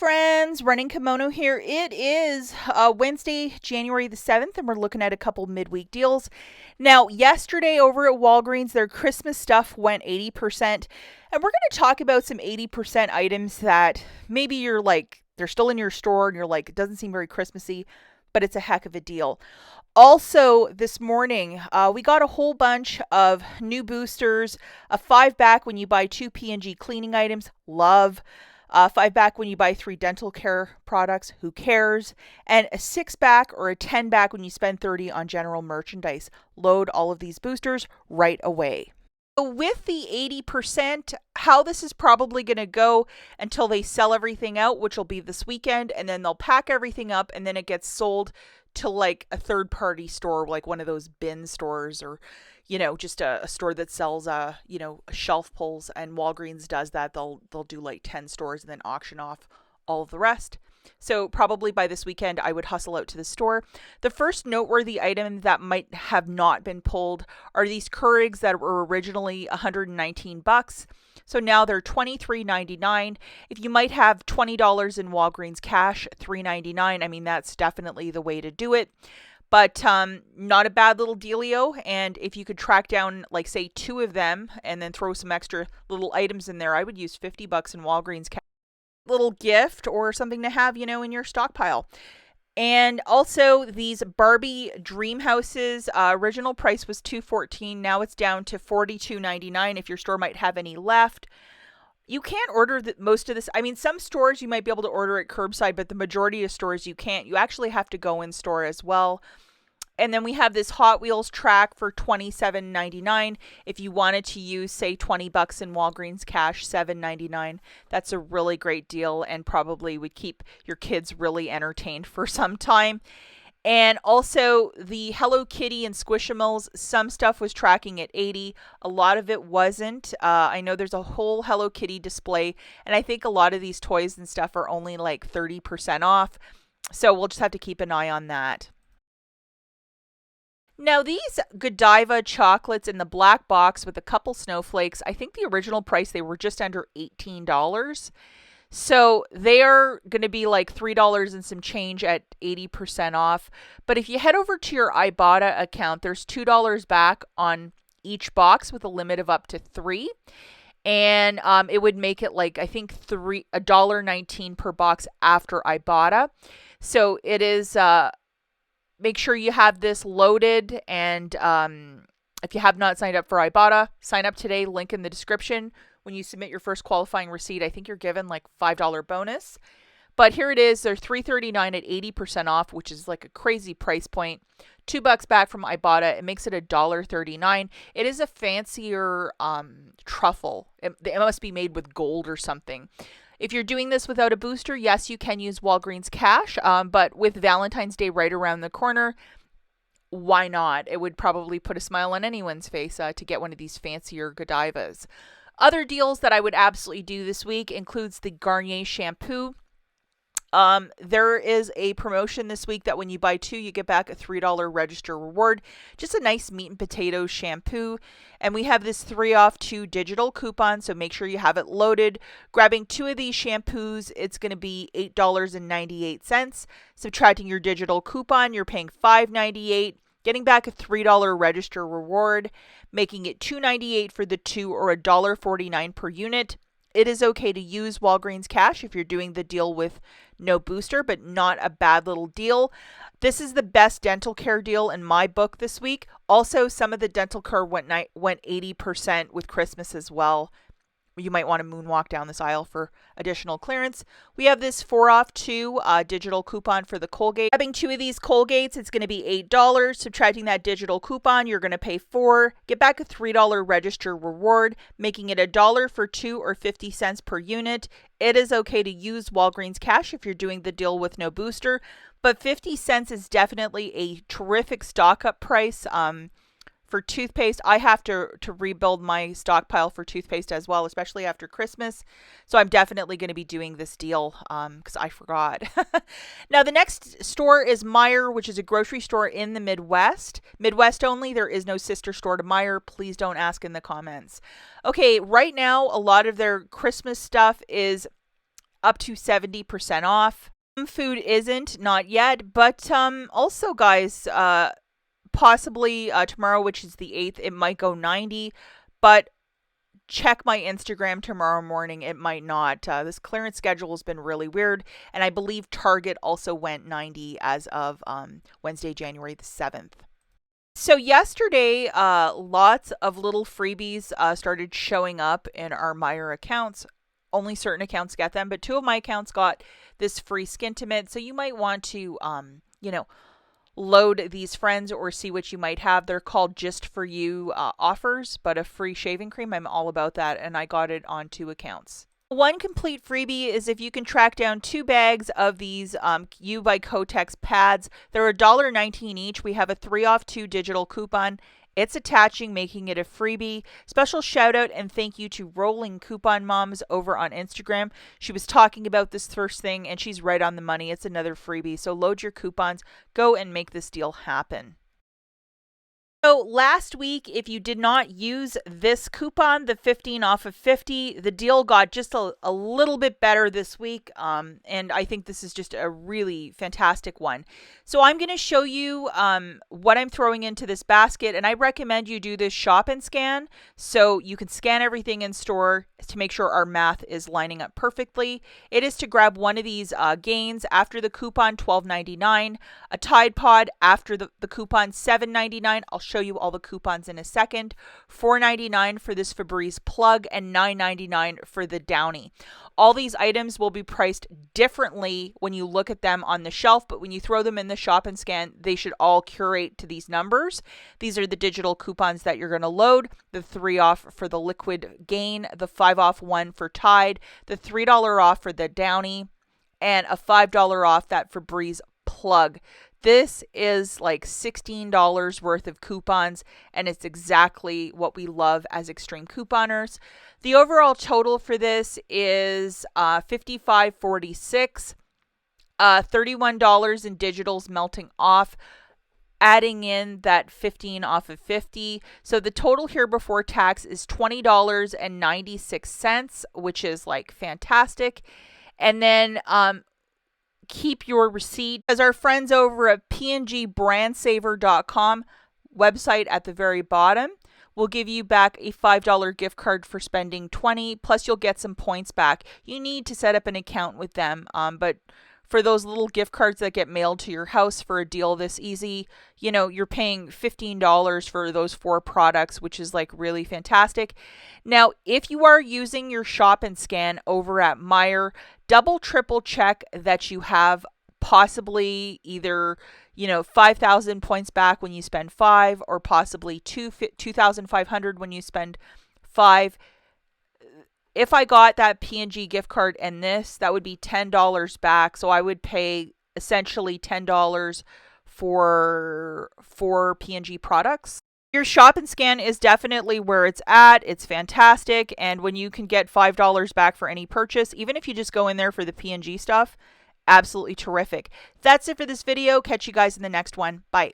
friends, Running Kimono here. It is Wednesday, January the 7th, and we're looking at a couple midweek deals. Now, yesterday over at Walgreens, their Christmas stuff went 80%, and we're going to talk about some 80% items that maybe you're like, they're still in your store, and you're like, it doesn't seem very Christmassy, but it's a heck of a deal. Also, this morning, we got a whole bunch of new boosters, a 5-pack when you buy 2 P&G cleaning items, love. 5-pack when you buy 3 dental care products, who cares? And a 6-pack or a 10-pack when you spend $30 on general merchandise. Load all of these boosters right away. So with the 80%, how this is probably going to go until they sell everything out, which will be this weekend, and then they'll pack everything up and then it gets sold to like a third-party store, like one of those bin stores, or just a store that sells shelf pulls, and Walgreens does that. They'll do like 10 stores and then auction off all of the rest. So probably by this weekend, I would hustle out to the store. The first noteworthy item that might have not been pulled are these KEURIGS that were originally $119. So now they're $23.99. If you might have $20 in Walgreens cash, $3.99. I mean, that's definitely the way to do it. But not a bad little dealio. And if you could track down, like, say, 2 of them and then throw some extra little items in there, I would use $50 in Walgreens cash. Little gift or something to have, in your stockpile. And also these Barbie dream houses, original price was $214. Now it's down to $42.99 if your store might have any left. You can't order most of this. I mean, some stores you might be able to order it curbside, but the majority of stores you can't. You actually have to go in store as well. And then we have this Hot Wheels track for $27.99. If you wanted to use, say, $20 in Walgreens cash, $7.99. That's a really great deal and probably would keep your kids really entertained for some time. And also the Hello Kitty and Squishmallows, some stuff was tracking at $80. A lot of it wasn't. I know there's a whole Hello Kitty display, and I think a lot of these toys and stuff are only like 30% off. So we'll just have to keep an eye on that. Now, these Godiva chocolates in the black box with a couple snowflakes, I think the original price, they were just under $18. So they are going to be like $3 and some change at 80% off. But if you head over to your IBOTTA account, there's $2 back on each box with a limit of up to 3. And it would make it like, I think, $1.19 per box after IBOTTA. So it is... Make sure you have this loaded, and if you have not signed up for IBOTTA, sign up today, link in the description. When you submit your first qualifying receipt, I think you're given like $5 bonus. But here it is, they're $3.39 at 80% off, which is like a crazy price point. $2 back from IBOTTA, it makes it $1.39. It is a fancier truffle. It must be made with gold or something. If you're doing this without a booster, yes, you can use Walgreens cash, but with Valentine's Day right around the corner, why not? It would probably put a smile on anyone's face to get one of these fancier Godivas. Other deals that I would absolutely do this week includes the Garnier shampoo. There is a promotion this week that when you buy 2, you get back a $3 register reward. Just a nice meat and potatoes shampoo. And we have this 3 off 2 digital coupon, so make sure you have it loaded. Grabbing 2 of these shampoos, it's going to be $8.98. Subtracting your digital coupon, you're paying $5.98. Getting back a $3 register reward, making it $2.98 for the 2 or $1.49 per unit. It is okay to use Walgreens cash if you're doing the deal with no booster, but not a bad little deal. This is the best dental care deal in my book this week. Also, some of the dental care went 80% with Christmas as well. You might want to moonwalk down this aisle for additional clearance. We have this 4 off 2 digital coupon for the Colgate. Grabbing 2 of these Colgates, it's going to be $8. Subtracting that digital coupon, you're going to pay $4. Get back a $3 register reward, making it $1 for 2 or 50 cents per unit. It is okay to use Walgreens cash if you're doing the deal with no booster, but 50 cents is definitely a terrific stock-up price. For toothpaste, I have to rebuild my stockpile for toothpaste as well, especially after Christmas. So I'm definitely going to be doing this deal because I forgot. Now, the next store is Meijer, which is a grocery store in the Midwest. Midwest only. There is no sister store to Meijer. Please don't ask in the comments. Okay, right now, a lot of their Christmas stuff is up to 70% off. Some food isn't, not yet, but also, guys, possibly tomorrow, which is the 8th, it might go 90, but check my Instagram tomorrow morning. It might not. This clearance schedule has been really weird, and I believe Target also went 90 as of Wednesday, January the 7th. So yesterday, lots of little freebies started showing up in our Meijer accounts. Only certain accounts get them, but 2 of my accounts got this free Skintimate. So you might want to, load these friends or see what you might have. They're called Just For You offers, but a free shaving cream. I'm all about that, and I got it on 2 accounts. One complete freebie is if you can track down 2 bags of these U by Kotex pads. They're $1.19 each. We have a 3 off 2 digital coupon. It's attaching, making it a freebie. Special shout out and thank you to Rolling Coupon Moms over on Instagram. She was talking about this first thing, and she's right on the money. It's another freebie. So load your coupons. Go and make this deal happen. So last week, if you did not use this coupon, the 15 off of 50, the deal got just a little bit better this week. And I think this is just a really fantastic one. So I'm going to show you what I'm throwing into this basket. And I recommend you do this shop and scan. So you can scan everything in store to make sure our math is lining up perfectly. It is to grab one of these Gains after the coupon, $12.99. A Tide Pod after the coupon, $7.99. I'll show you all the coupons in a second. $4.99 for this Febreze plug and $9.99 for the Downy. All these items will be priced differently when you look at them on the shelf, but when you throw them in the shop and scan, they should all curate to these numbers. These are the digital coupons that you're going to load. The 3 off for the liquid Gain, the 5 off 1 for Tide, the $3 off for the Downy, and a $5 off that Febreze plug. This is like $16 worth of coupons, and it's exactly what we love as extreme couponers. The overall total for this is $55.46, $31 in digitals melting off, adding in that 15 off of 50. So the total here before tax is $20.96, which is like fantastic. And then keep your receipt, as our friends over at pngbrandsaver.com website at the very bottom will give you back a $5 gift card for spending $20, plus you'll get some points back. You need to set up an account with them, but for those little gift cards that get mailed to your house for a deal this easy, you're paying $15 for those 4 products, which is like really fantastic. Now, if you are using your shop and scan over at Meijer, double, triple check that you have possibly either 5,000 points back when you spend 5, or possibly 2,500 when you spend 5. If I got that P&G gift card and this, that would be $10 back. So I would pay essentially $10 for 4 P&G products. Your shop and scan is definitely where it's at. It's fantastic. And when you can get $5 back for any purchase, even if you just go in there for the P&G stuff, absolutely terrific. That's it for this video. Catch you guys in the next one. Bye.